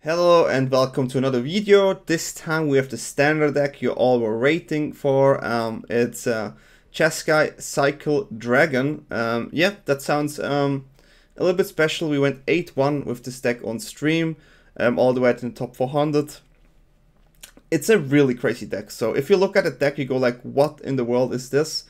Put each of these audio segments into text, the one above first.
Hello and welcome to another video. This time we have the standard deck you all were waiting for. It's Jeskai Elder Dragon. Yeah, that sounds a little bit special. We went 8-1 with this deck on stream, all the way to the top 400. It's a really crazy deck. So if you look at the deck, you go like, what in the world is this?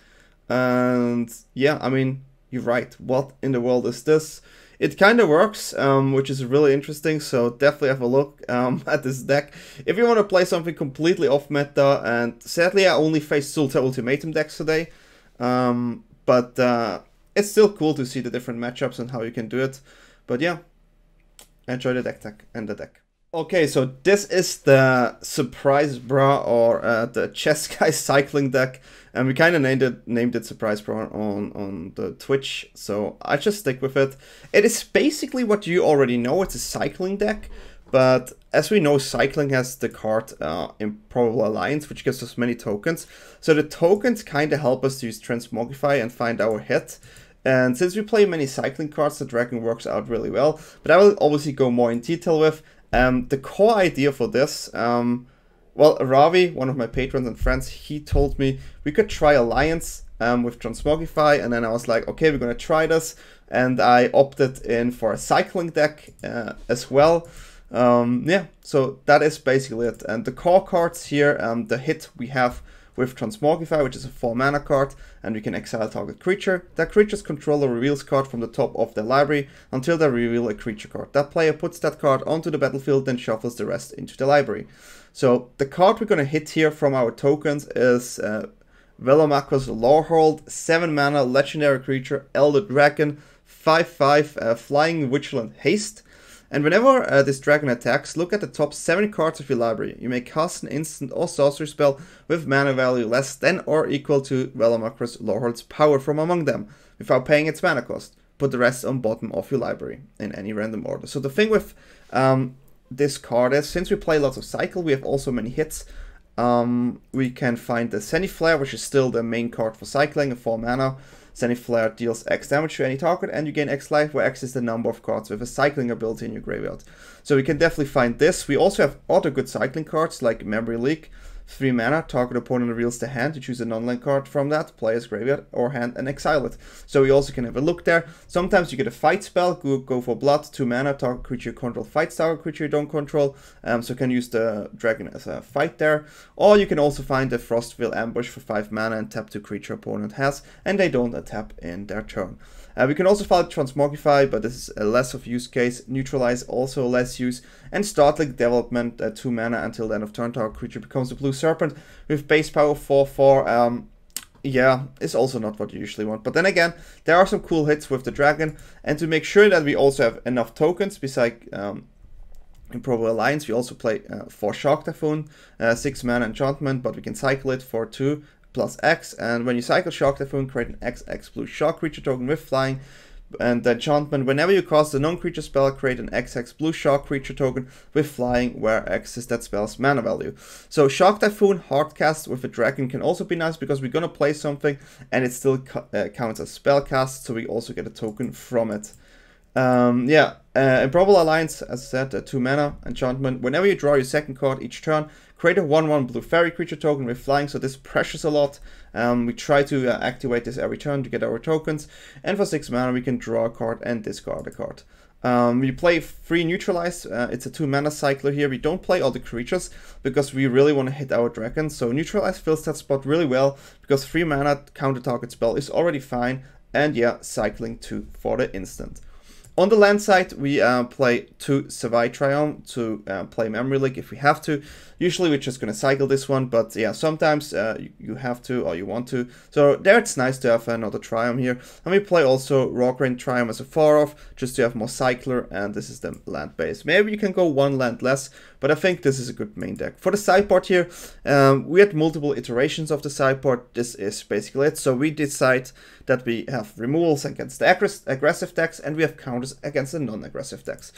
And yeah, I mean, you're right. What in the world is this? It kind of works, which is really interesting, so definitely have a look at this deck. If you want to play something completely off meta, and sadly I only faced Sulta Ultimatum decks today, but it's still cool to see the different matchups and how you can do it. But yeah, enjoy the deck and the deck. Okay, so this is the Surprise Bra, or the Jeskai Cycling deck, and we kind of named it Surprise Bra on the Twitch, so I just stick with it. It is basically what you already know. It's a cycling deck, but as we know, cycling has the card Improbable Alliance, which gives us many tokens. So the tokens kind of help us to use Transmogrify and find our hit. And since we play many cycling cards, the dragon works out really well. But I will obviously go more in detail with. The core idea for this, well, Ravi, one of my patrons and friends, he told me we could try Alliance with Transmogrify, and then I was like, okay, we're gonna try this, and I opted in for a cycling deck as well. Yeah, so that is basically it. And the core cards here, the hit we have with Transmogrify, which is a 4-mana card, and we can exile target creature. That creature's controller reveals card from the top of their library until they reveal a creature card. That player puts that card onto the battlefield, then shuffles the rest into the library. So the card we're going to hit here from our tokens is Velomachus Lorehold, 7-mana legendary creature, Elder Dragon, 5/5, flying vigilant haste. And whenever this dragon attacks, look at the top 7 cards of your library. You may cast an instant or sorcery spell with mana value less than or equal to Velomachus Lorehold's power from among them, without paying its mana cost. Put the rest on bottom of your library in any random order. So the thing with this card is, since we play lots of cycle, we have also many hits. We can find the Zenith Flare, which is still the main card for cycling, a 4-mana. Zenith Flare deals X damage to any target, and you gain X life, where X is the number of cards with a cycling ability in your graveyard. So we can definitely find this. We also have other good cycling cards, like Memory Leak, 3 mana, target opponent reveals the hand, you choose a non-land card from that, player's graveyard or hand, and exile it. So we also can have a look there. Sometimes you get a fight spell, go for blood, 2 mana, target creature you control fights target creature you don't control, so you can use the dragon as a fight there. Or you can also find the Frostveil Ambush for 5 mana and tap 2 creature opponent has, and they don't tap in their turn. We can also find Transmogrify, but this is a less of use case. Neutralize, also less use. And Startling Development, 2 mana until the end of turn, target creature becomes a blue serpent with base power 4/4. Yeah, it's also not what you usually want. But then again, there are some cool hits with the dragon. And to make sure that we also have enough tokens, besides Improbable Alliance, we also play 4 Shark Typhoon, 6 mana enchantment, but we can cycle it for 2. Plus X, and when you cycle Shark Typhoon, create an XX blue shark creature token with flying, and the enchantment, whenever you cast a non-creature spell, create an XX blue shark creature token with flying, where X is that spell's mana value. So Shark Typhoon hardcast with a dragon can also be nice, because we're gonna play something and it still counts as spell cast, so we also get a token from it. Yeah, Improbable Alliance, as I said, a 2 mana enchantment. Whenever you draw your second card each turn, create a 1/1 blue fairy creature token with flying, so this pressures a lot. We try to activate this every turn to get our tokens. And for 6 mana, we can draw a card and discard a card. We play 3 Neutralize. It's a 2 mana cycler here. We don't play all the creatures because we really want to hit our dragon. So Neutralize fills that spot really well, because 3 mana counter target spell is already fine. And yeah, cycling 2 for the instant. On the land side, we play 2 Savai Triome to play Memory Leak if we have to. Usually we're just going to cycle this one, but yeah, sometimes you have to or you want to. So there it's nice to have another Triome here. And we play also Raugrin Triome as a 4-off, just to have more cycler, and this is the land base. Maybe you can go 1 land less, but I think this is a good main deck. For the sideboard here, we had multiple iterations of the sideboard. This is basically it. So we decide that we have removals against the aggressive decks, and we have counters against the non-aggressive decks.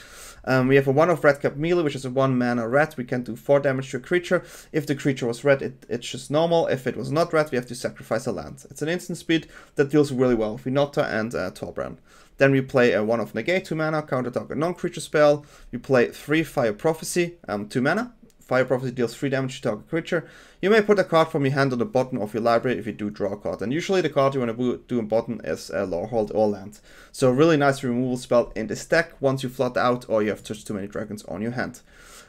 We have a 1-off red cap melee, which is a 1 mana red. We can do 4 damage to a creature. If the creature was red, it's just normal. If it was not red, we have to sacrifice a land. It's an instant speed that deals really well with Vinota and Torbrand. Then we play one of Negate, 2 mana, counter target non-creature spell. We play 3 Fire Prophecy, 2 mana. Fire Prophecy deals 3 damage to target creature. You may put a card from your hand on the bottom of your library if you do draw a card. And usually the card you want to do on bottom is Lorehold or land. So really nice removal spell in this deck once you flood out or you have touched too many dragons on your hand.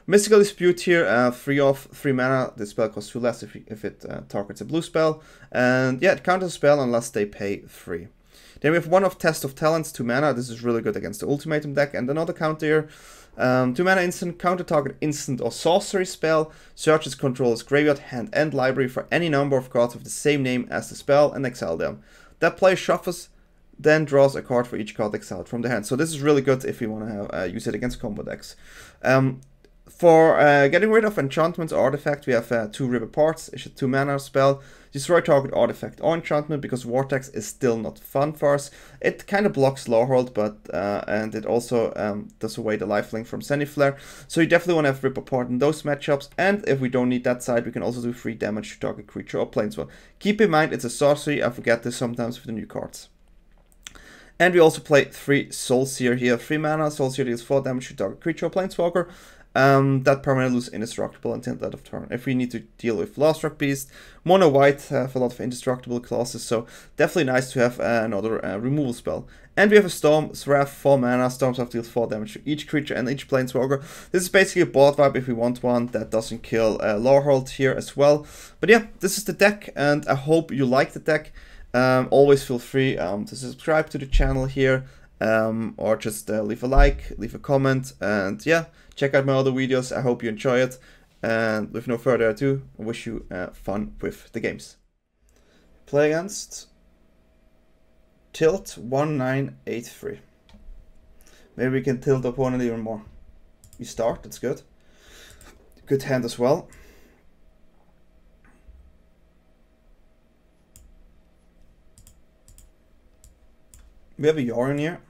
Mystical Dispute here, 3 off, 3 mana. This spell costs 2 less if it targets a blue spell. And yeah, it counters a spell unless they pay 3. Then we have 1 of Test of Talents, 2 mana. This is really good against the Ultimatum deck. And another counter here. 2 mana instant, counter target instant or sorcery spell, searches controller's graveyard, hand, and library for any number of cards of the same name as the spell and exile them. That player shuffles, then draws a card for each card exiled from the hand. So this is really good if you want to use it against combo decks. For getting rid of enchantments or artifact, we have 2 River Parts. It's a 2 mana spell. Destroy target artifact or enchantment because Vortex is still not fun for us. It kind of blocks Lorehold, but and it also does away the lifelink from Zenith Flare. So you definitely want to have Ripper Part in those matchups. And if we don't need that side, we can also do 3 damage to target creature or planeswalker. Keep in mind, it's a sorcery. I forget this sometimes with the new cards. And we also play 3 Soulseer here. 3 mana, Soulseer deals 4 damage to target creature or planeswalker. That permanently loses indestructible until the end of turn. If we need to deal with Lawstruck Beast, mono white have a lot of indestructible clauses, so definitely nice to have another removal spell. And we have a Storm Wrath, 4 mana, Storm's Wrath deals 4 damage to each creature and each planeswalker. This is basically a board wipe if we want one that doesn't kill Lorehold here as well. But yeah, this is the deck, and I hope you like the deck. Always feel free to subscribe to the channel here, or just leave a like, leave a comment, and yeah, check out my other videos. I hope you enjoy it, and with no further ado, I wish you fun with the games. Play against Tilt 1983. Maybe we can tilt the opponent even more. We start, that's good. Good hand as well. We have a Raugrin here.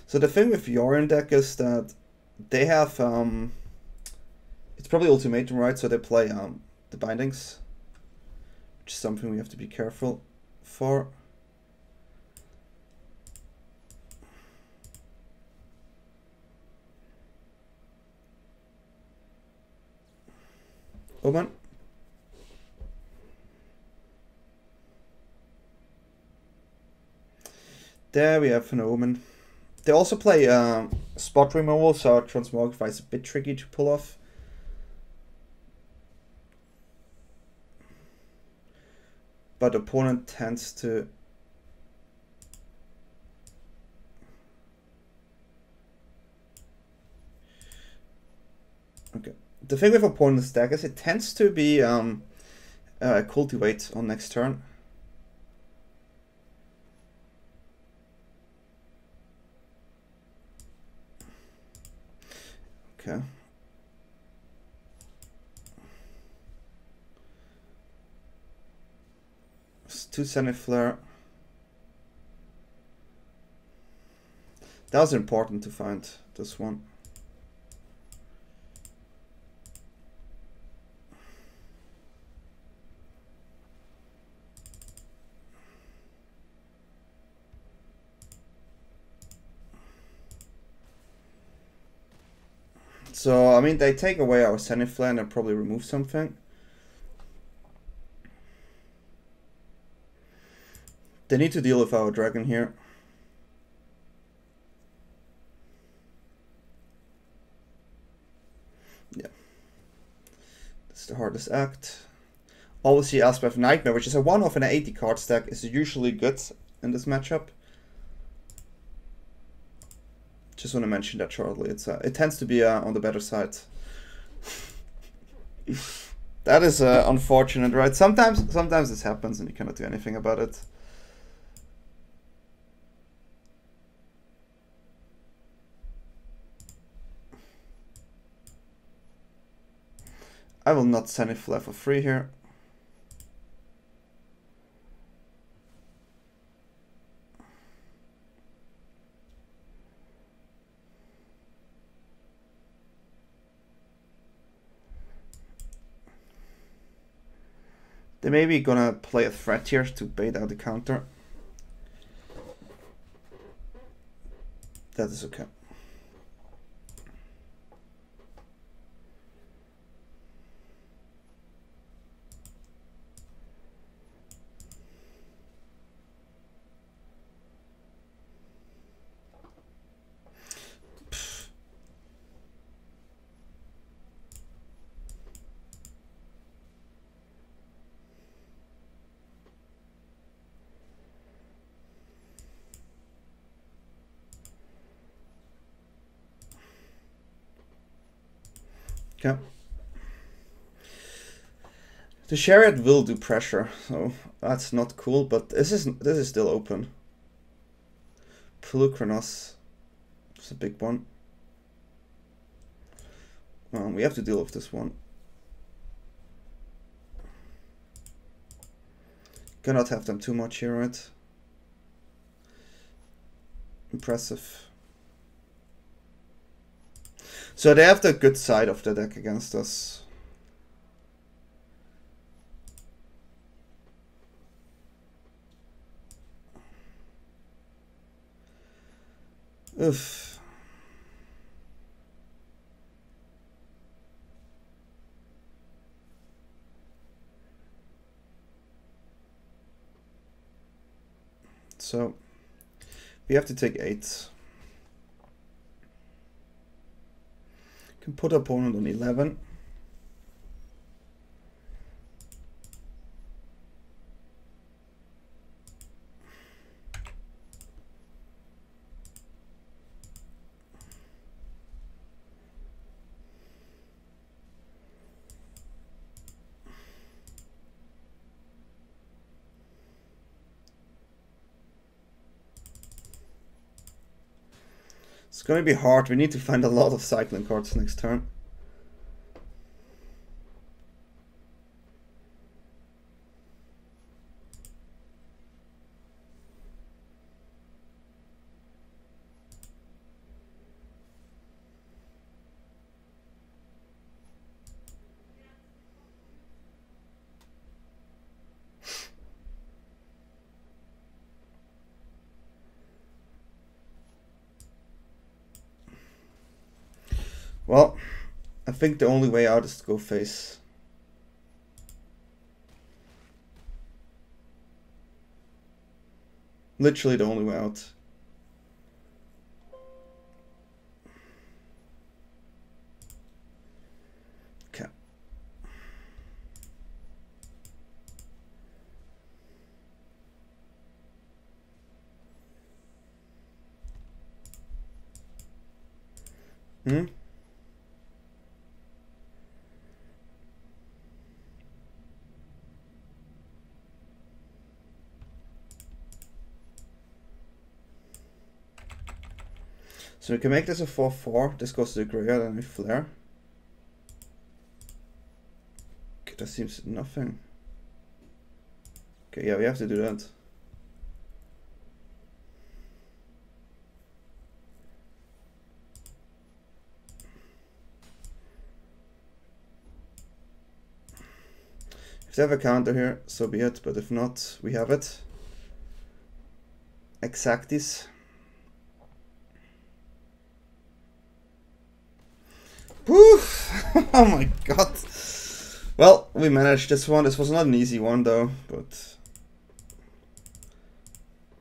So the thing with Raugrin deck is that they have, it's probably Ultimatum, right? So they play the Bindings, which is something we have to be careful for. Omen. There we have an Omen. They also play spot removal, so Transmogrify is a bit tricky to pull off. But opponent tends to okay. The thing with opponent's deck is it tends to be cultivate on next turn. Okay. It's 2 Zenith Flare. That was important to find this one. So, I mean, they take away our Zenith Flare and probably remove something. They need to deal with our dragon here. Yeah. That's the hardest act. Obviously, Elspeth Nightmare, which is a 1-off in an 80 card stack, is usually good in this matchup. Just want to mention that shortly. It tends to be on the better side. That is unfortunate, right? Sometimes this happens and you cannot do anything about it. I will not send it Flare for free here. They may be gonna play a threat here to bait out the counter. That is okay. Okay. The Chariot will do pressure, so that's not cool, but this is still open. Pulukronos is a big one. We have to deal with this one. Cannot have them too much here, right? Impressive. So they have the good side of the deck against us. Oof. So we have to take 8. Can put opponent on 11. It's going to be hard. We need to find a lot of cycling cards next turn. Well, I think the only way out is to go face. Literally the only way out. Okay. So we can make this a 4/4. This goes to the graveyard and we flare. Okay, that seems nothing. Okay, yeah, we have to do that. If they have a counter here, so be it, but if not, we have it. Exactis. Woo! Oh my god. Well, we managed this one. This was not an easy one though, but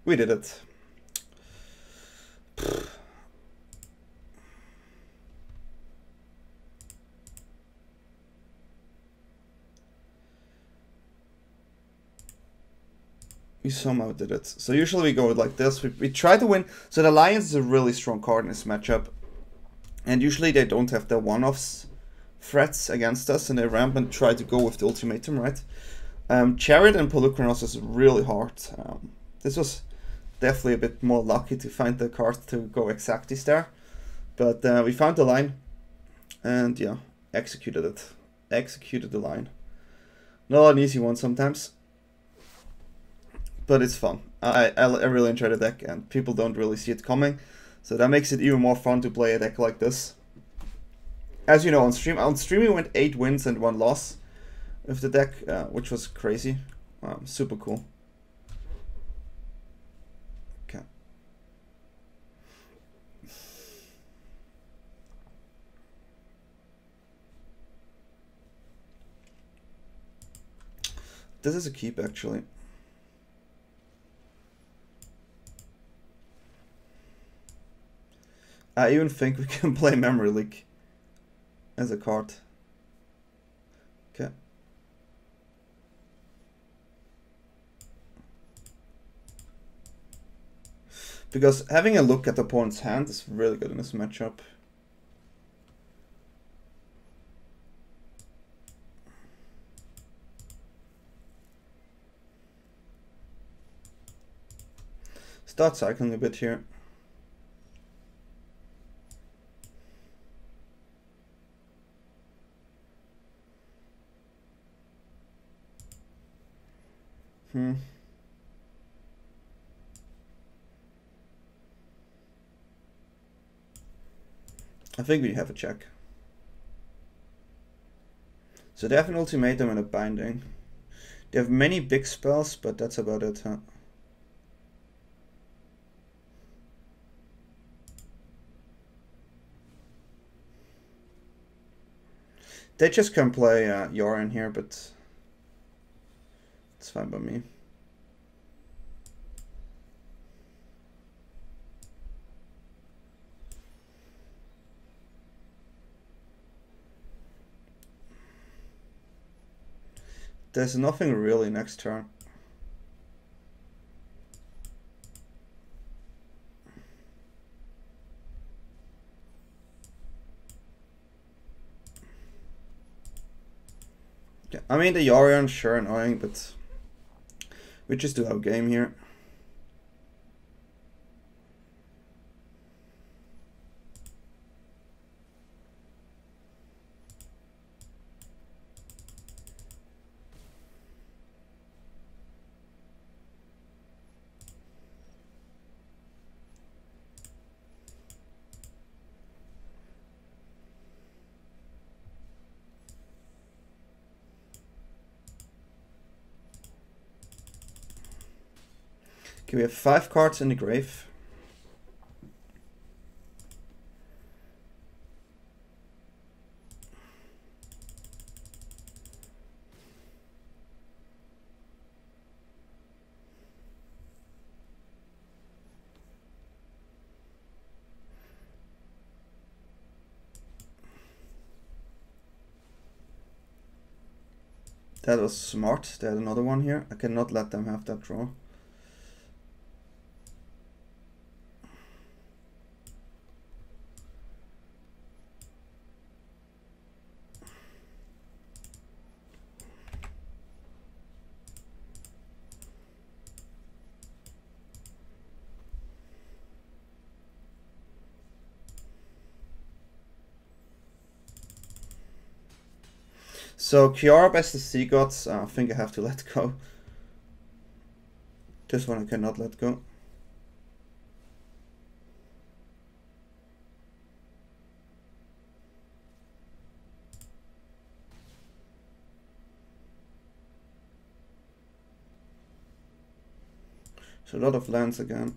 we did it. We somehow did it. So usually we go like this. We try to win. So the Alliance is a really strong card in this matchup. And usually they don't have the one-offs threats against us, and they ramp and try to go with the ultimatum, right? Chariot and Pulukronos is really hard. This was definitely a bit more lucky to find the card to go Exactis there. But we found the line, and yeah, executed it. Executed the line. Not an easy one sometimes, but it's fun. I really enjoy the deck, and people don't really see it coming. So that makes it even more fun to play a deck like this. As you know, on stream we went 8 wins and 1 loss. with the deck, which was crazy. Super cool. Okay. This is a keep, actually. I even think we can play Memory Leak as a card. Okay. Because having a look at the opponent's hand is really good in this matchup. Start cycling a bit here. I think we have a check. So they have an ultimatum and a binding. They have many big spells, but that's about it, huh? They just can play Yorin here, but it's fine by me. There's nothing really next turn. Yeah, I mean the Yorion, sure, annoying, but we just do our game here. Okay, we have 5 cards in the grave. That was smart. They had another one here. I cannot let them have that draw. So Kiara best the Sea Gods, I think I have to let go. This one I cannot let go. So a lot of lands again.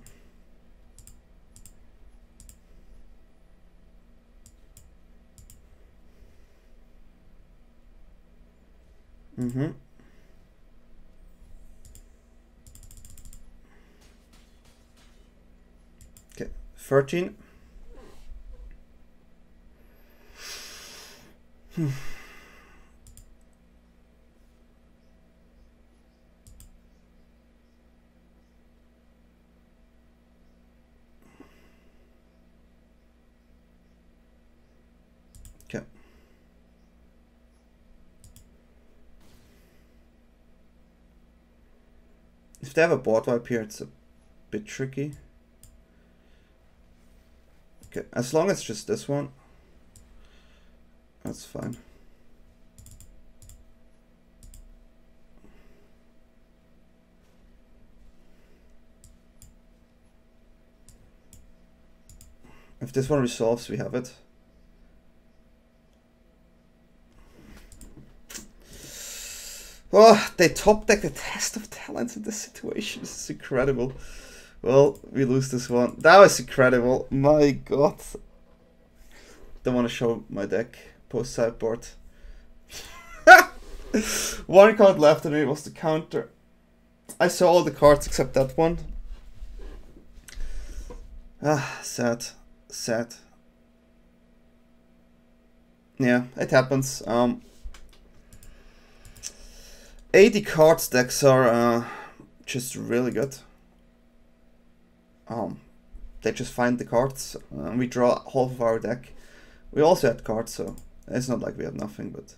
Okay, 13. Okay. If they have a board wipe here, it's a bit tricky. Okay, as long as it's just this one, that's fine. If this one resolves, we have it. Oh, they top deck the Test of Talents in this situation. This is incredible. Well, we lose this one. That was incredible. My god. Don't want to show my deck post sideboard. One card left and it was the counter. I saw all the cards except that one. Ah, sad. Sad. Yeah, it happens. 80 cards decks are just really good. They just find the cards. We draw half of our deck. We also had cards, so it's not like we have nothing, but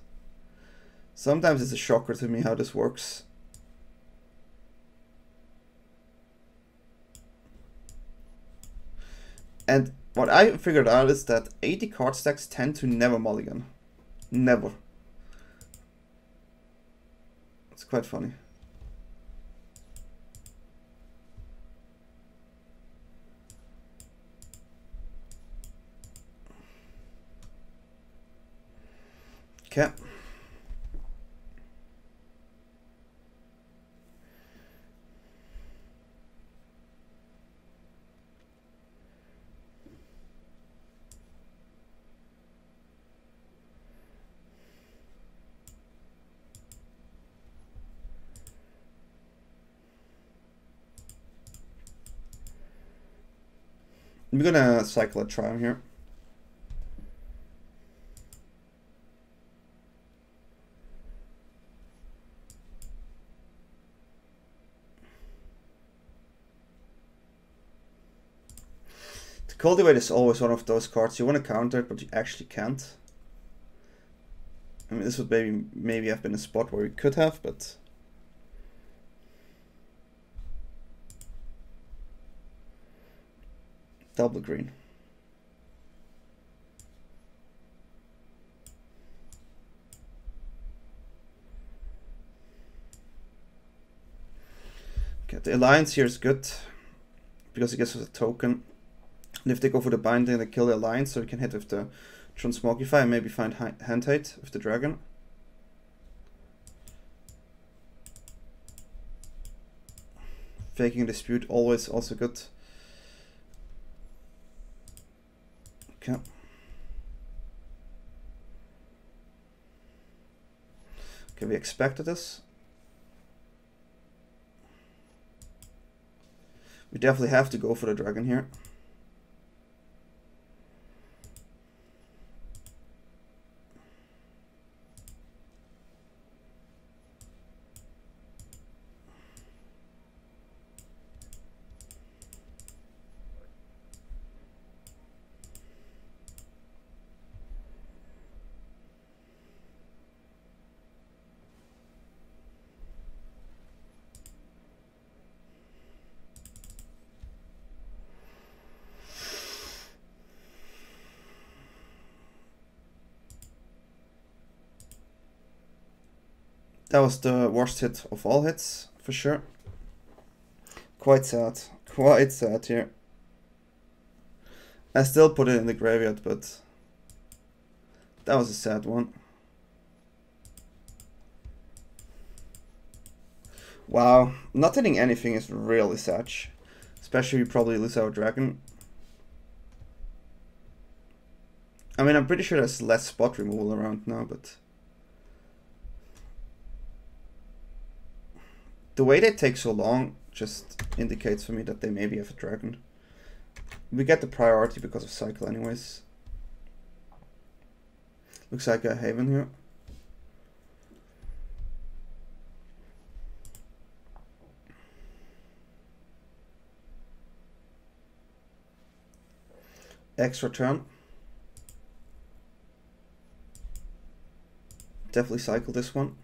sometimes it's a shocker to me how this works. And what I figured out is that 80 card stacks tend to never mulligan. Never. It's quite funny. Okay. I'm gonna cycle a Triome here. The Cultivate is always one of those cards you want to counter it, but you actually can't. I mean, this would maybe have been a spot where we could have, but double green. Okay, the Alliance here is good because it gives us a token. And if they go for the binding, they kill the Alliance, so we can hit with the Transmogrify and maybe find Hengegate with the Dragon. Faking Dispute, always also good. Okay. Okay, we expected this. We definitely have to go for the Dragon here. That was the worst hit of all hits, for sure. Quite sad here. I still put it in the graveyard, but that was a sad one. Wow, not hitting anything is really sad. Especially we probably lose our dragon. I mean, I'm pretty sure there's less spot removal around now, but the way they take so long just indicates for me that they maybe have a dragon. We get the priority because of cycle anyways. Looks like a Haven here. Extra turn. Definitely cycle this one.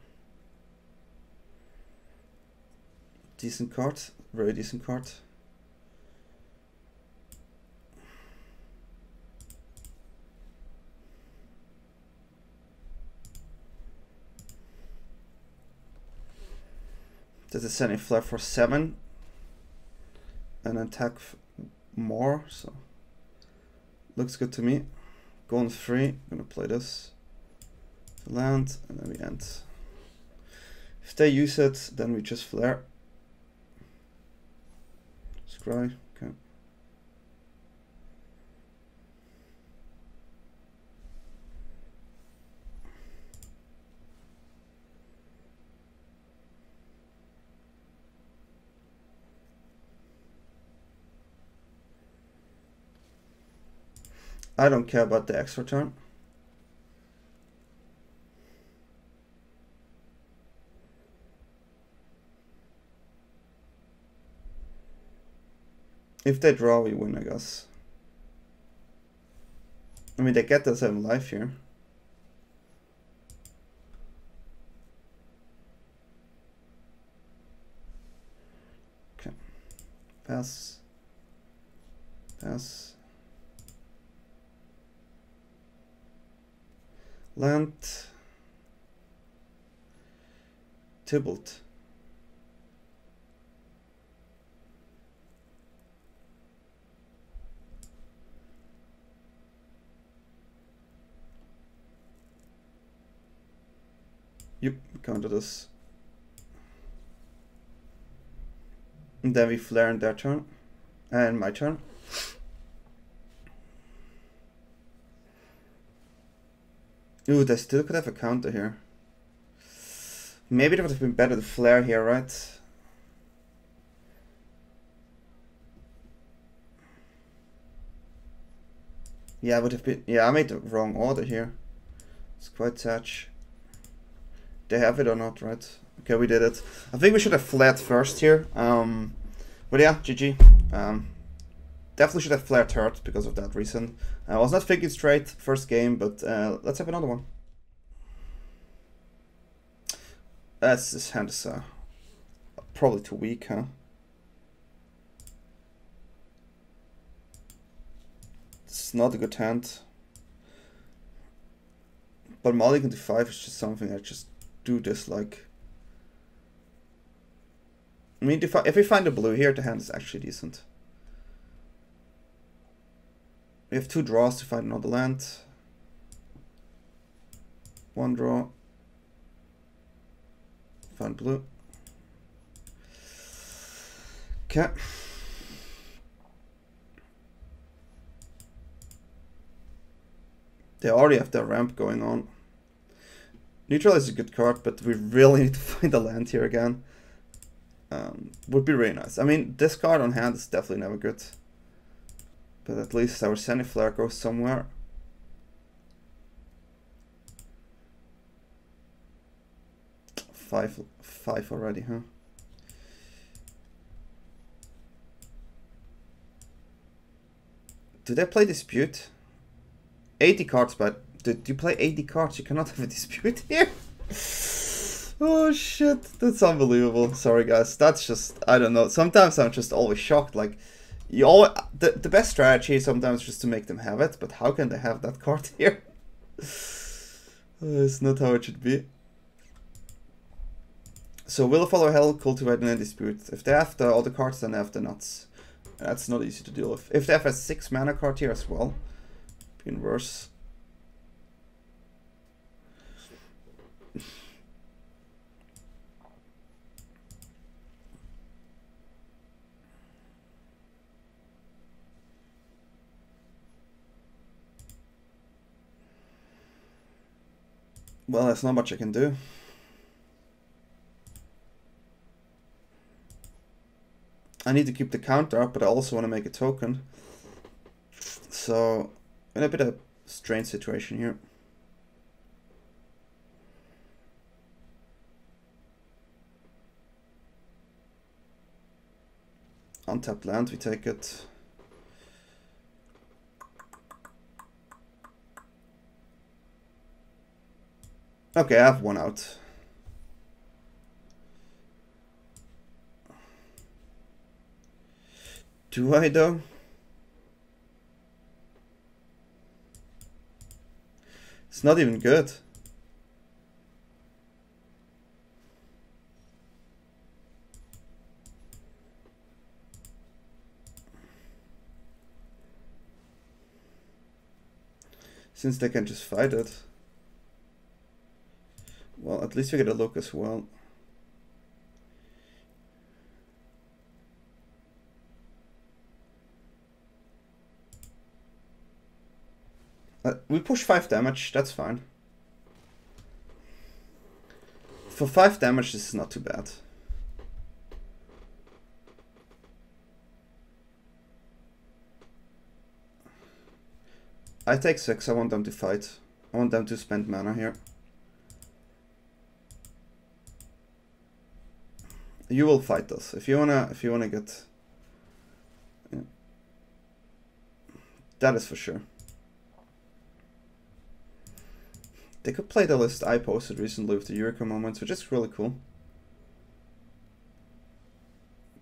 Decent card, very decent card. There's a Zenith Flare for 7 and attack more, so looks good to me. Going free, I'm gonna play this. Land, and then we end. they use it, then we just flare. Scry, okay. I don't care about the extra turn. If they draw, we win, I guess. I mean, they get the 7 life here. Okay. Pass. Pass. Land. Tybalt. Yep, counter this. And then we flare in their turn. And my turn. Ooh, they still could have a counter here. Maybe it would have been better to flare here, right? Yeah, it would have been. Yeah, I made the wrong order here. It's quite sad. They have it or not, right? Okay, we did it. I think we should have flared first here. But yeah, GG. Definitely should have flared third because of that reason. I was not thinking straight first game, but let's have another one. This hand is probably too weak, huh? It's not a good hand. But mulligan to 5 is just something I just do dislike. I mean, if we find a blue here, the hand is actually decent. We have 2 draws to find another land. 1 draw. Find blue. Okay. They already have their ramp going on. Neutralize is a good card, but we really need to find a land here again. Would be really nice. I mean, this card on hand is definitely never good. But at least our Zenith Flare goes somewhere. Five already, huh? Do they play Dispute? 80 cards, but do you play 80 cards? You cannot have a Dispute here. Oh shit, that's unbelievable. Sorry guys, that's just, I don't know. Sometimes I'm just always shocked. Like, you always, the best strategy is sometimes just to make them have it, but how can they have that card here? It's not how it should be. So Will of Follow Hell, Cultivate and Dispute. If they have the other cards, then they have the nuts. That's not easy to deal with. If they have a 6 mana card here as well, being worse. Well, there's not much I can do. I need to keep the counter up, but I also want to make a token. So, in a bit of a strange situation here. Untapped land, we take it. Okay, I have one out. Do I though? It's not even good. Since they can just fight it. Well, at least we get a look as well. We push 5 damage, that's fine. For 5 damage, this is not too bad. I take 6, I want them to fight. I want them to spend mana here. You will fight us. If you wanna get... Yeah. That is for sure. They could play the list I posted recently with the Eureka moments, which is really cool.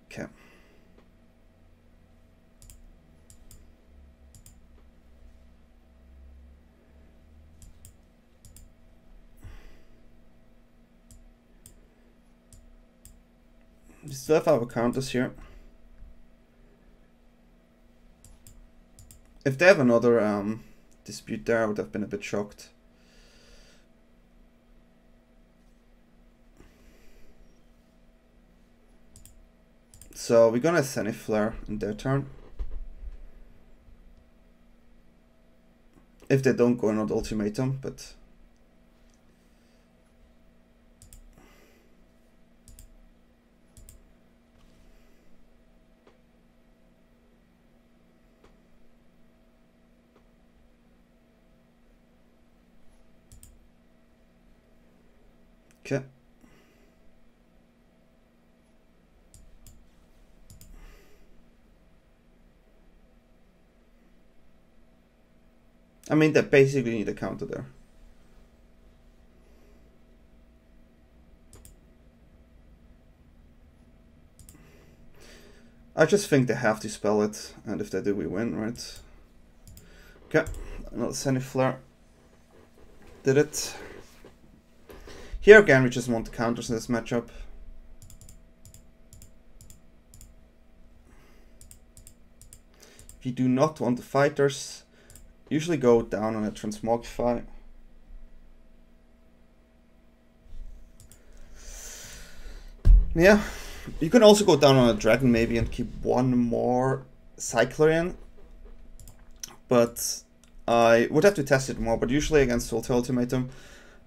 Okay. We still have our counters here. If they have another dispute there, I would have been a bit shocked. So we're gonna Zenith Flare in their turn. If they don't go another ultimatum, but... Okay. I mean, they basically need a counter there. I just think they have to spell it, and if they do, we win, right? Okay, another Zenith Flare. Did it. Here again, we just want the counters in this matchup. If you do not want the fighters, usually go down on a Transmogrify. Yeah, you can also go down on a Dragon maybe and keep one more Cycler in. But I would have to test it more, but usually against Ultimatum,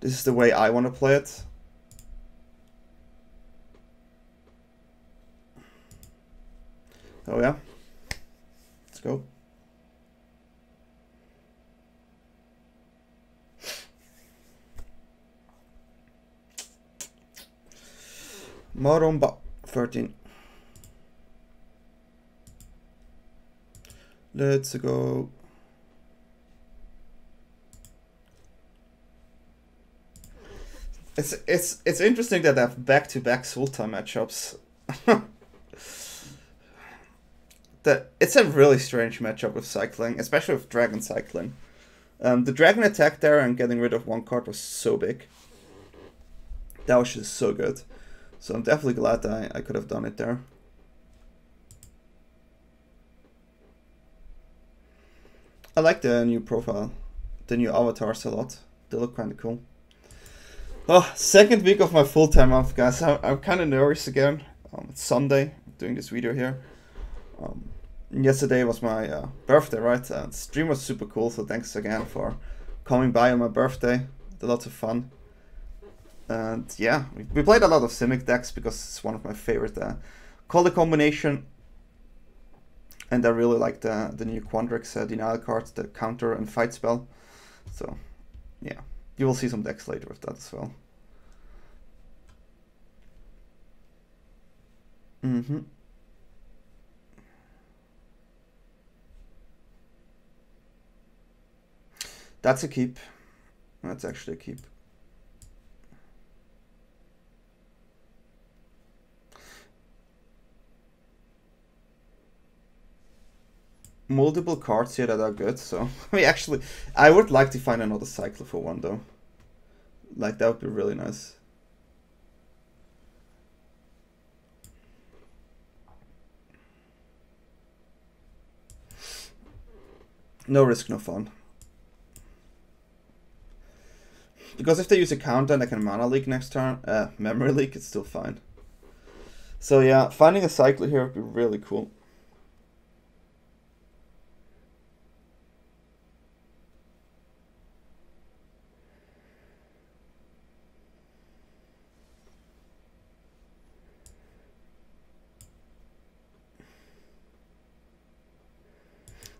this is the way I want to play it. Oh yeah, let's go. Maromba 13. Let's go. It's interesting that I have back-to-back Sultai matchups. It's a really strange matchup with cycling, especially with Dragon Cycling. The Dragon attack there and getting rid of one card was so big. That was just so good. So I'm definitely glad that I could have done it there. I like the new profile, the new avatars a lot. They look kind of cool. Oh, second week of my full-time month, guys. I'm kind of nervous again. It's Sunday, I'm doing this video here. Yesterday was my birthday, right? The stream was super cool, so thanks again for coming by on my birthday. Had lots of fun. And yeah, we played a lot of Simic decks because it's one of my favorite color combination. And I really like the new Quandrix denial cards, the counter and fight spell. So yeah, you will see some decks later with that as well. That's a keep. That's actually a keep. Multiple cards here that are good, so I would like to find another cycler for one though. Like, that would be really nice. No risk, no fun. Because if they use a counter and I can mana leak next turn, memory leak, it's still fine. So yeah, finding a cycler here would be really cool.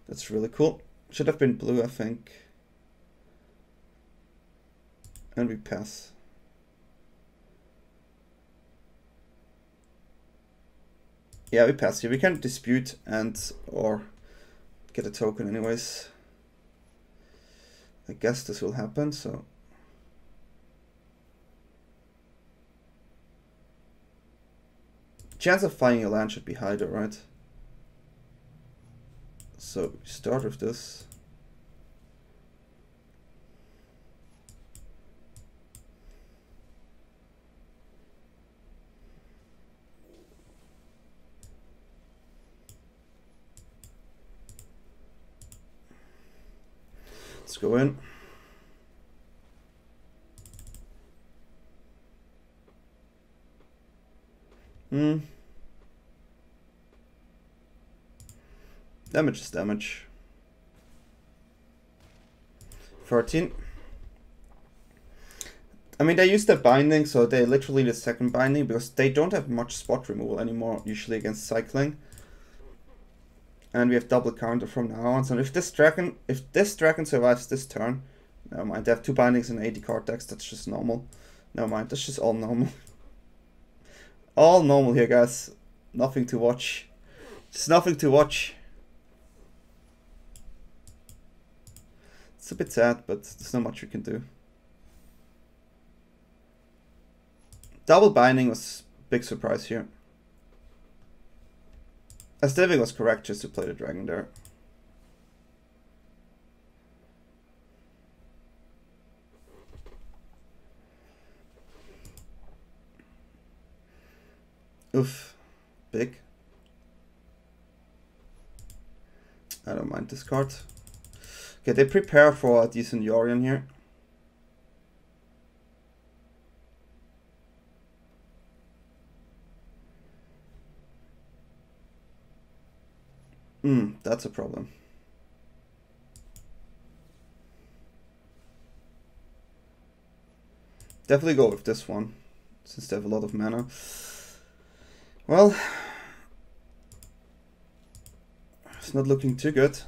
That's really cool. Should have been blue, I think. And we pass. Yeah, we pass here. We can dispute and or get a token anyways. I guess this will happen, so. Chance of finding a land should be higher, right? So start with this. Let's go in. Damage is damage. 14. I mean, they use their binding, so they literally the second binding because they don't have much spot removal anymore, usually against cycling. And we have double counter from now on. So if this dragon survives this turn, never mind. They have 2 bindings and 80 card decks. That's just normal. Never mind. That's just all normal. All normal here, guys. Nothing to watch. Just nothing to watch. It's a bit sad, but there's not much we can do. Double binding was a big surprise here. Aesthetic was correct just to play the dragon there. Oof. Big. I don't mind this card. Okay, they prepare for a decent Yorion here. That's a problem. Definitely go with this one, since they have a lot of mana. Well, it's not looking too good.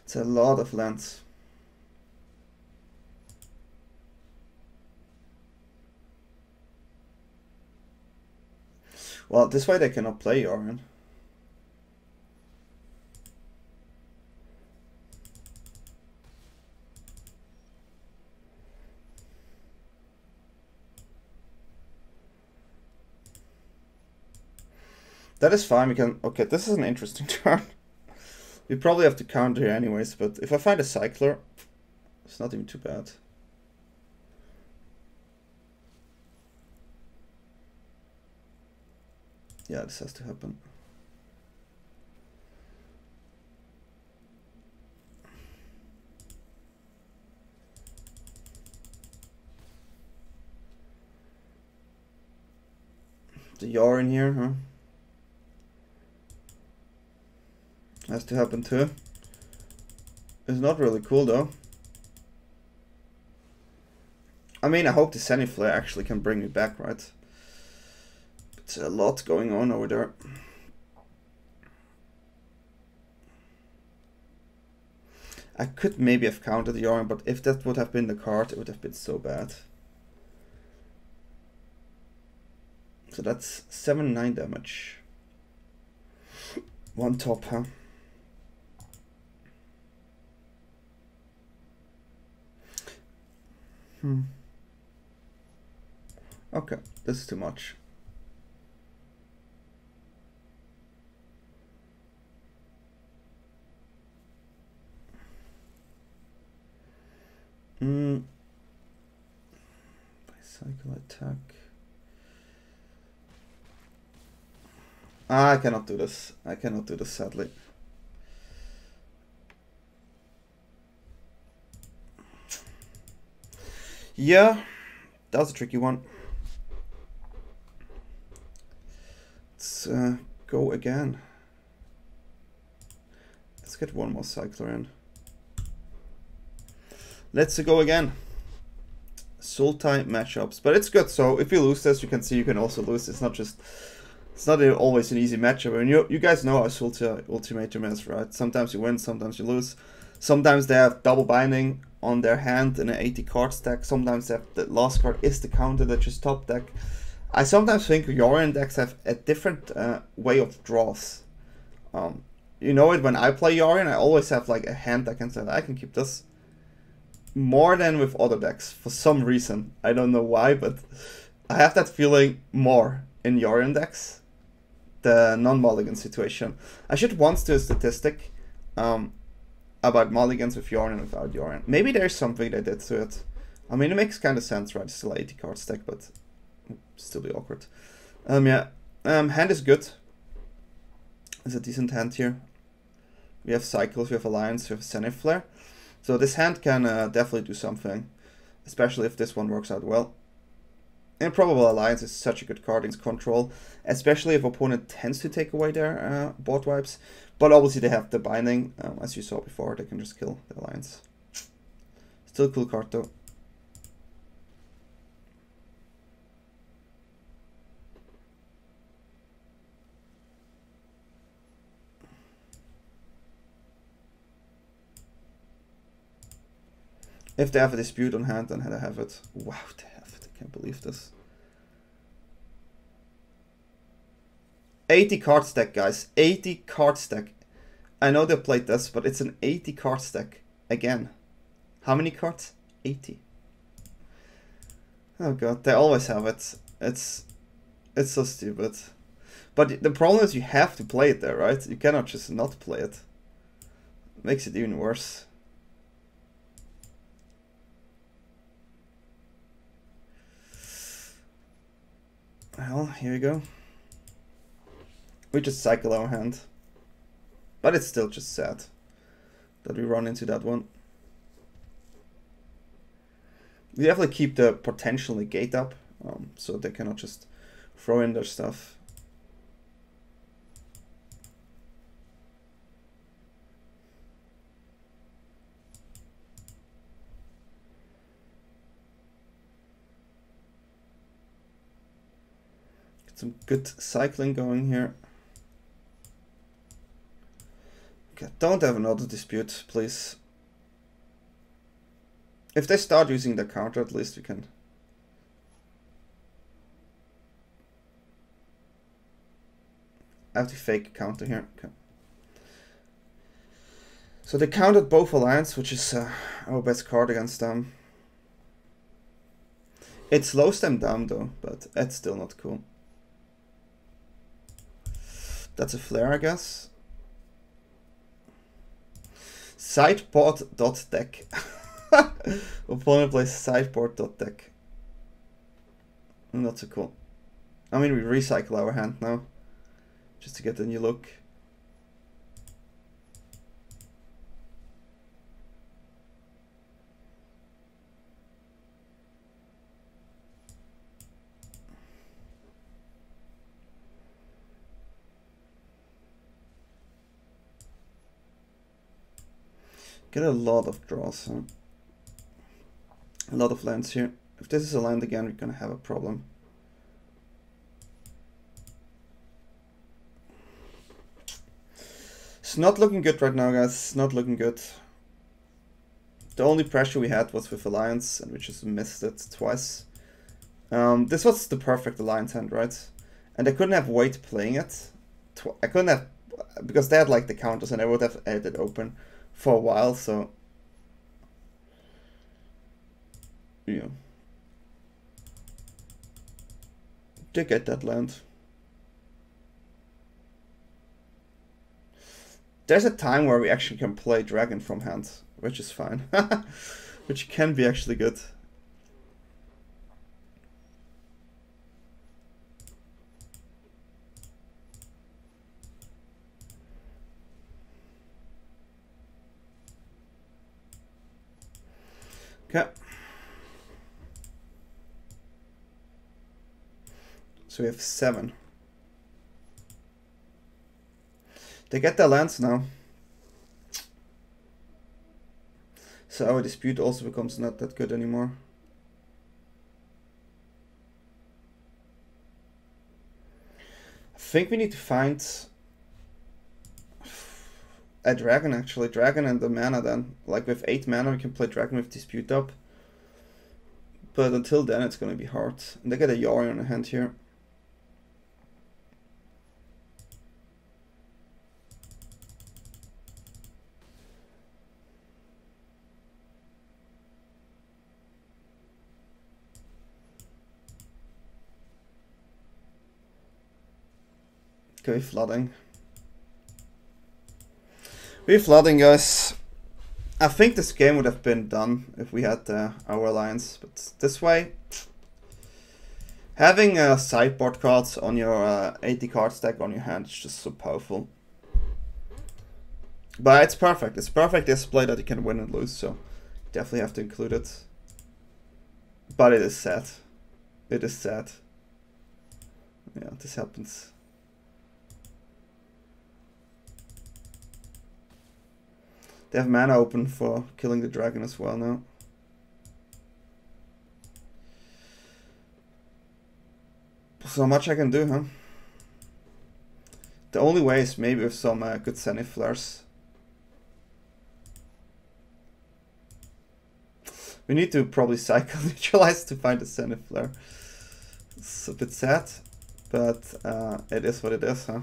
It's a lot of lands. Well, this way they cannot play Yorion. That is fine, we can... Okay, this is an interesting turn. We probably have to counter here anyways, but if I find a cycler, it's not even too bad. Yeah, this has to happen. The Yorion here, huh? Has to happen too. It's not really cool though. I mean, I hope the Zenith Flare actually can bring me back, right? It's a lot going on over there. I could maybe have countered the Yorion, but if that would have been the card, it would have been so bad. So that's 7-9 damage. One top, huh? Okay, this is too much. Cycle attack. I cannot do this. I cannot do this, sadly. Yeah, that was a tricky one. Let's go again. Let's get one more cycler in. Let's go again. Sultai matchups, but it's good. So if you lose this, you can see you can also lose. It's not always an easy matchup. And you guys know how Sultai Ultimatum is, right? Sometimes you win, sometimes you lose. Sometimes they have double binding on their hand in an 80 card stack. Sometimes they have the last card is the counter that just top deck. I sometimes think Yorion decks have a different way of draws. You know it, when I play Yorion, I always have like a hand that can say, I can keep this. More than with other decks, for some reason. I don't know why, but I have that feeling more in Yorion decks. The non-mulligan situation. I should once do a statistic about mulligans with Yorion and without Yorion. Maybe there's something they did to it. I mean, it makes kind of sense, right? It's still an 80 card stack, but still be awkward. Hand is good. It's a decent hand here. We have Cycles, we have Alliance, we have Zenith Flare. So this hand can definitely do something, especially if this one works out well. Improbable Alliance is such a good card in control, especially if opponent tends to take away their board wipes. But obviously they have the binding, as you saw before, they can just kill the Alliance. Still a cool card though. If they have a dispute on hand, then they have it. Wow, they have it. I can't believe this. 80 card stack, guys. 80 card stack. I know they played this, but it's an 80 card stack. Again. How many cards? 80. Oh god, they always have it. It's so stupid. But the problem is you have to play it there, right? You cannot just not play it. It makes it even worse. Well, here we go. We just cycle our hand. But it's still just sad that we run into that one. We definitely keep the potential negate up, so they cannot just throw in their stuff. Some good cycling going here. Okay, don't have another dispute, please. If they start using the counter, at least we can. I have to fake counter here. Okay. So they countered both Alliance, which is our best card against them. It slows them down though, but it's still not cool. That's a flare, I guess. Sideboard.deck. Opponent plays sideboard.deck. Not so cool. I mean, we recycle our hand now, just to get a new look. Get a lot of draws, huh? A lot of lands here. If this is a land again, we're gonna have a problem. It's not looking good right now, guys. It's not looking good. The only pressure we had was with Alliance, and we just missed it twice. This was the perfect Alliance hand, right? And I couldn't have Wait playing it. I couldn't have, because they had like the counters, and I would have had it open for a while, so yeah, they get that land. There's a time where we actually can play Dragon from hand, which is fine. Which can be actually good. Okay. So we have 7. They get their lands now. So our dispute also becomes not that good anymore. I think we need to find a dragon actually. Dragon and the mana then. Like with 8 mana we can play dragon with dispute up. But until then it's gonna be hard. And they get a Yari on the hand here. Okay, flooding. We're flooding, guys. I think this game would have been done if we had our alliance, but this way, having sideboard cards on your 80 card stack on your hand is just so powerful. But it's perfect. It's perfect display that you can win and lose, so definitely have to include it. But it is sad. It is sad. Yeah, this happens. They have mana open for killing the dragon as well now. So much I can do, huh? The only way is maybe with some good Zenith Flares. We need to probably cycle Neutralize to find a Zenith Flare. It's a bit sad, but it is what it is, huh?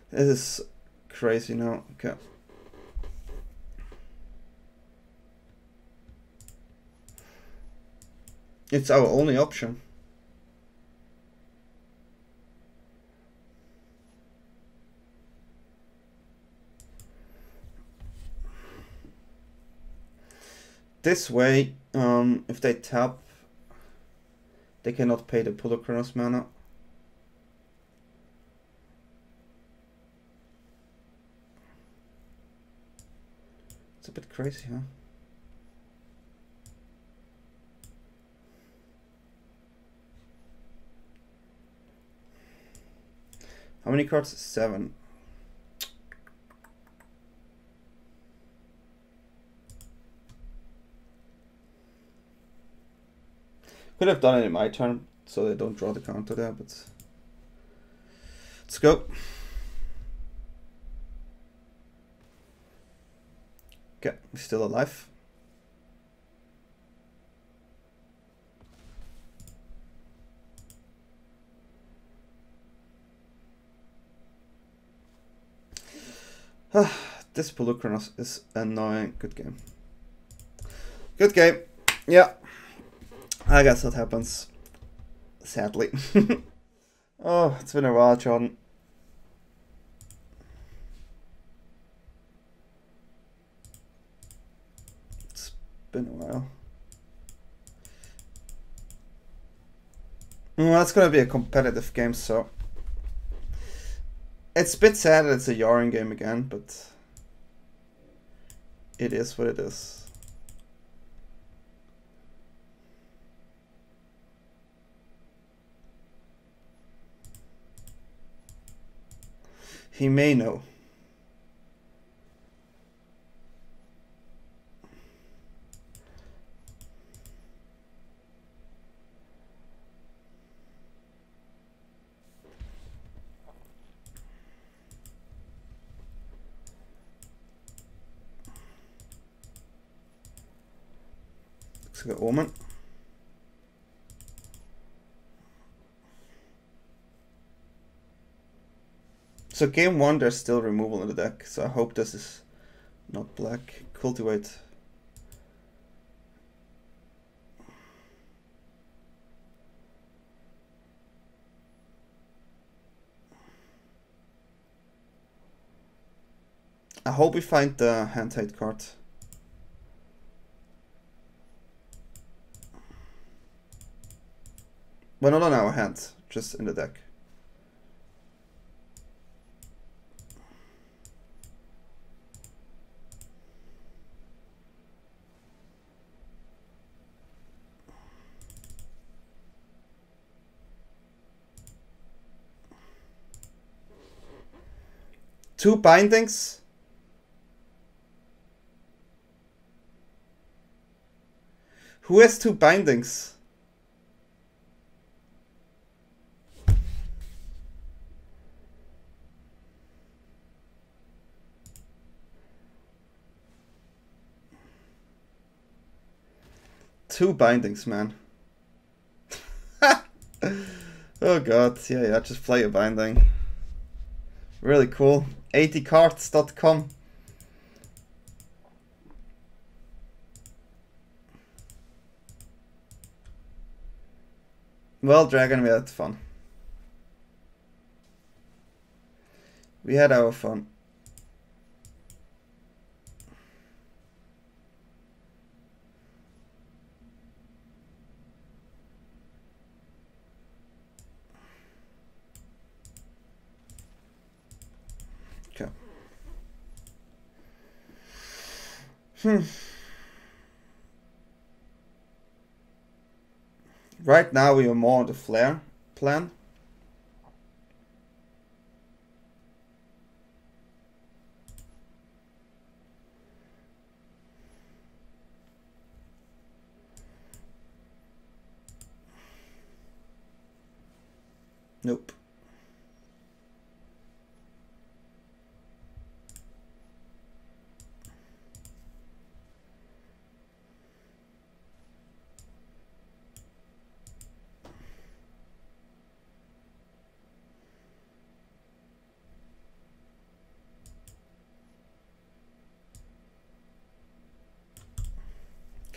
This is crazy now. Okay. It's our only option. This way, if they tap, they cannot pay the Pulachronos mana. It's a bit crazy, huh? How many cards? 7. Could have done it in my turn, so they don't draw the counter there, but let's go. Okay, we're still alive. This Pulachronos is annoying. Good game. Good game. Yeah. I guess that happens. Sadly. Oh, it's been a while, Jordan. It's been a while. Well, that's gonna be a competitive game, so it's a bit sad that it's a Yaren game again, but it is what it is. He may know. Looks like an Omen. So game 1 there's still removal in the deck, so I hope this is not black. Cultivate. I hope we find the hand-tied card. Well, not on our hand, just in the deck. 2 bindings. Who has 2 bindings? Two bindings, man. Oh god, yeah, just play a binding. Really cool. 80cards.com. Well, Dragon, we had fun. We had our fun. Okay. Right now we are more on the flare plan. Nope.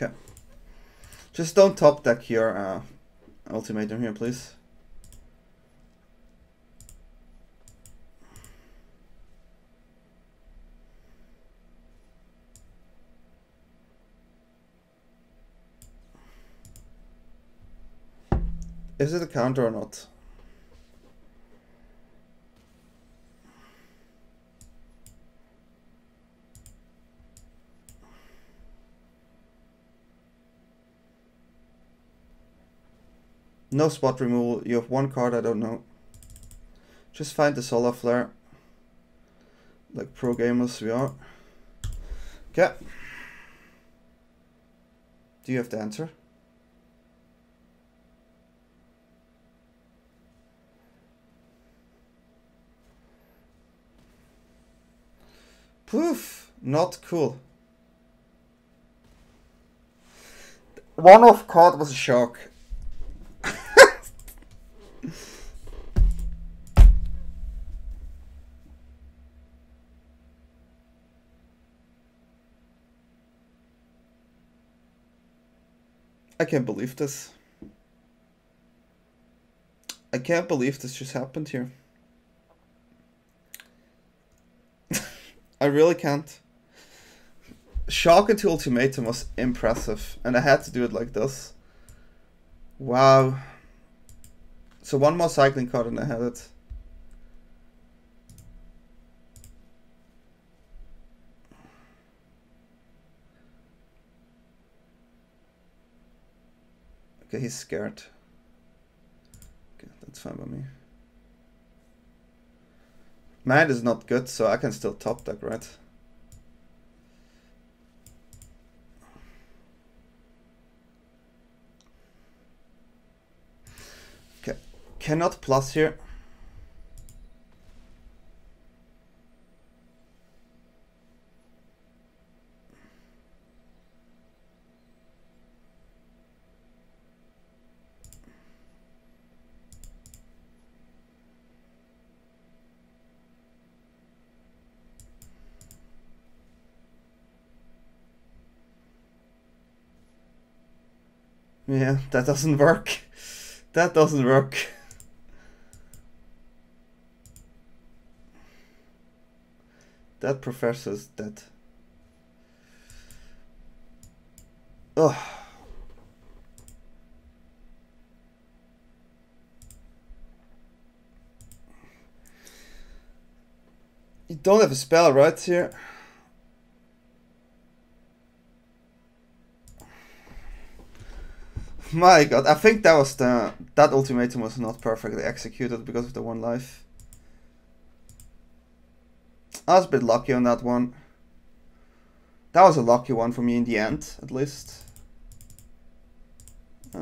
Okay. Just don't top deck your ultimatum here, please. Is it a counter or not? No spot removal. You have 1 card, I don't know. Just find the Solar Flare. Like pro gamers we are. Okay. Do you have the answer? Poof! Not cool. One off card was a shark. I can't believe this. I can't believe this just happened here. I really can't. Shark into ultimatum was impressive, and I had to do it like this. Wow. So 1 more cycling card and I had it. Okay, he's scared. Okay, that's fine by me. Mine is not good, so I can still top deck, right? Okay, cannot plus here. Yeah, that doesn't work. That doesn't work. That professor's dead. Ugh. You don't have a spell, right, here? My god, I think that was that ultimatum was not perfectly executed because of the 1 life. I was a bit lucky on that one. That was a lucky one for me in the end, at least. I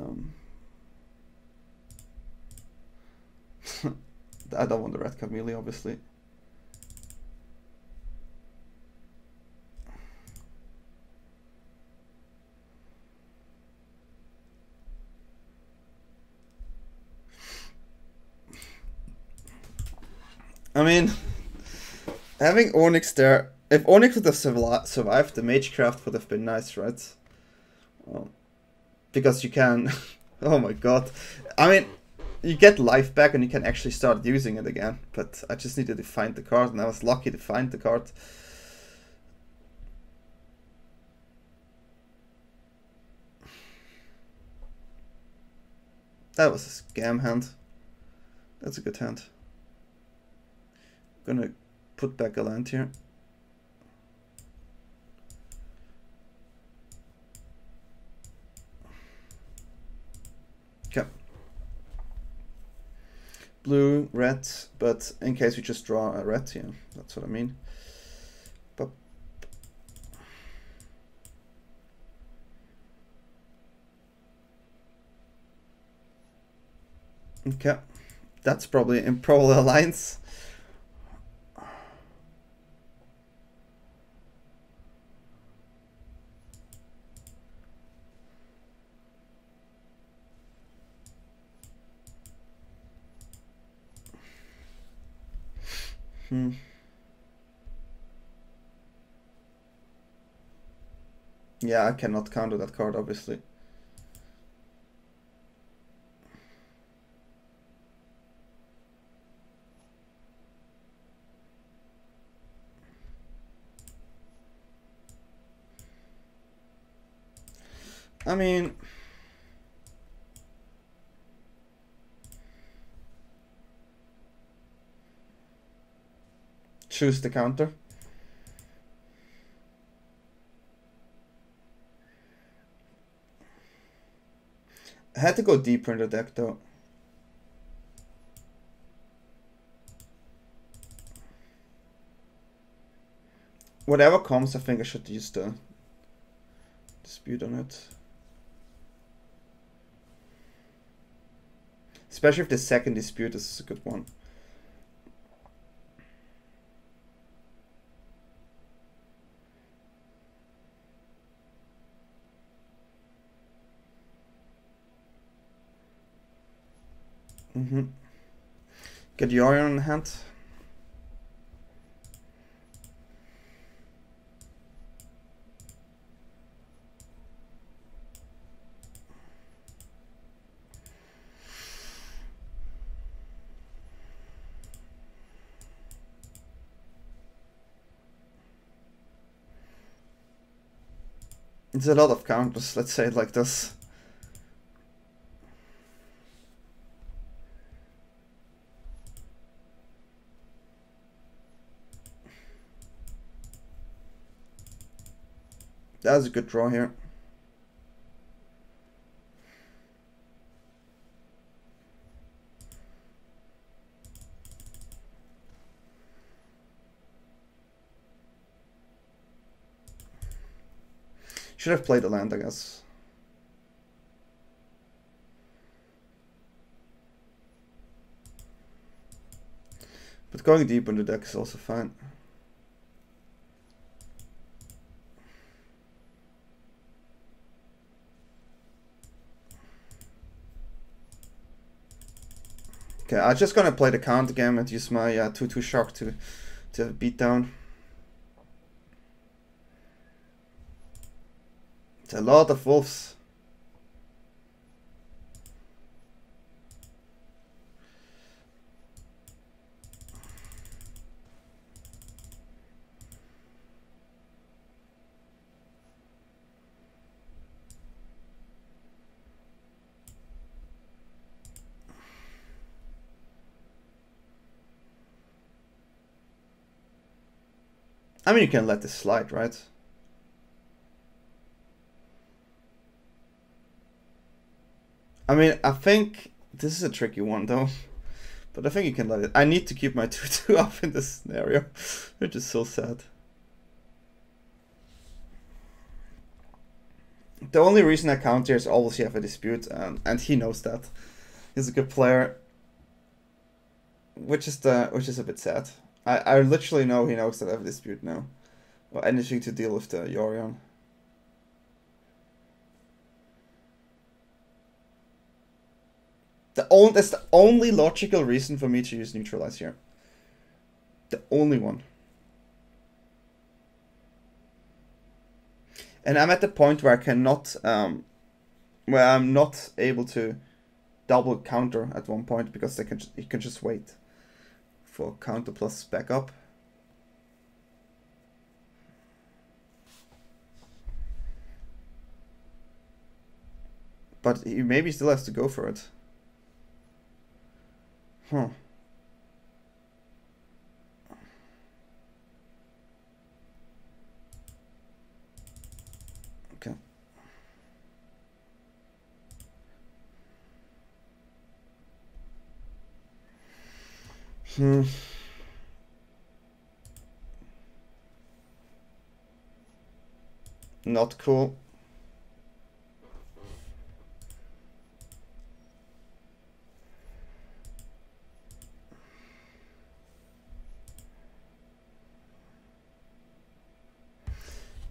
don't want the red Camille, obviously. I mean, having Onyx there, if Onyx would have survived, the Magecraft would have been nice, right? Because you can, oh my god. I mean, you get life back and you can actually start using it again, but I just needed to find the card and I was lucky to find the card. That was a scam hand. That's a good hand. Gonna put back a land here. Okay. Blue, red, but in case we just draw a red, yeah, that's what I mean. But okay, that's probably Improbable Alliance. Yeah, I cannot counter that card, obviously. I mean, choose the counter. I had to go deeper in the deck though. Whatever comes, I think I should use the dispute on it. Especially if the second dispute is a good one. Get Yorion in hand. It's a lot of counters, let's say it like this. That was a good draw here. Should have played the land, I guess. But going deep in the deck is also fine. Okay, I'm just gonna play the counter game and use my 2/2 Shark to beat down. It's a lot of wolves. I mean, you can let this slide, right? I mean, I think this is a tricky one though. But I think you can let it. I need to keep my 2/2 up in this scenario, which is so sad. The only reason I counter is always you have a dispute, and he knows that. He's a good player, which is a bit sad. I literally know he knows that I have a dispute now, or anything to deal with the Yorion. That's the only logical reason for me to use Neutralize here. The only one. And I'm at the point where I cannot, where I'm not able to double counter at one point because you can just wait for counter plus backup. But he maybe still has to go for it. Huh. Okay. Not cool.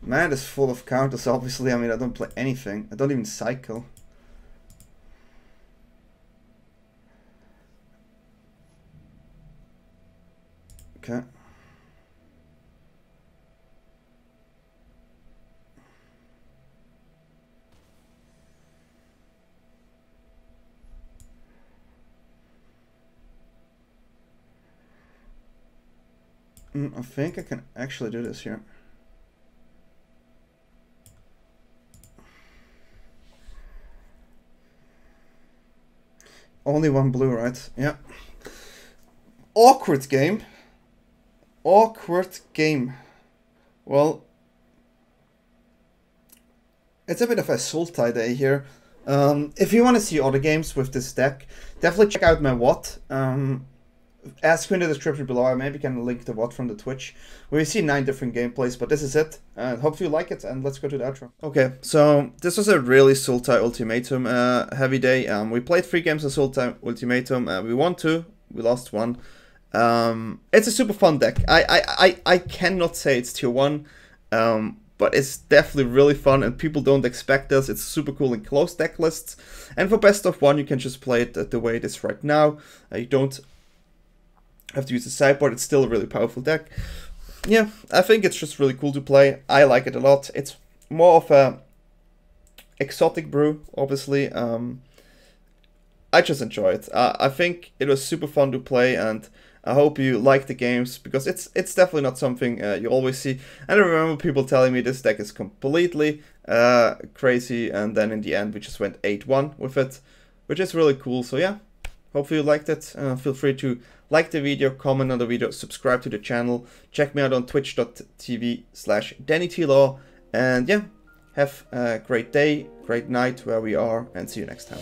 Man is full of counters, obviously. I mean, I don't play anything. I don't even cycle. Okay. I think I can actually do this here. Only one blue, right? Yeah. Awkward game. Awkward game. Well, it's a bit of a Sultai day here. If you want to see other games with this deck, definitely check out my WOT. Ask me in the description below. I maybe can link the WOT from the Twitch, where you see 9 different gameplays, but this is it. And hope you like it, and let's go to the outro. Okay, so this was a really Sultai Ultimatum heavy day. We played 3 games of Sultai Ultimatum. We won 2, we lost 1. It's a super fun deck. I cannot say it's tier 1, but it's definitely really fun, and people don't expect this. It's super cool in closed deck lists. And for best of 1, you can just play it the way it is right now. You don't have to use the sideboard. It's still a really powerful deck. Yeah, I think it's just really cool to play. I like it a lot. It's more of a exotic brew, obviously. I just enjoy it. I think it was super fun to play, and I hope you like the games, because it's definitely not something you always see. And I remember people telling me this deck is completely crazy, and then in the end we just went 8-1 with it, which is really cool. So yeah, hopefully you liked it. Feel free to like the video, comment on the video, subscribe to the channel, check me out on twitch.tv/DanyTLaw, and yeah, have a great day, great night where we are, and see you next time.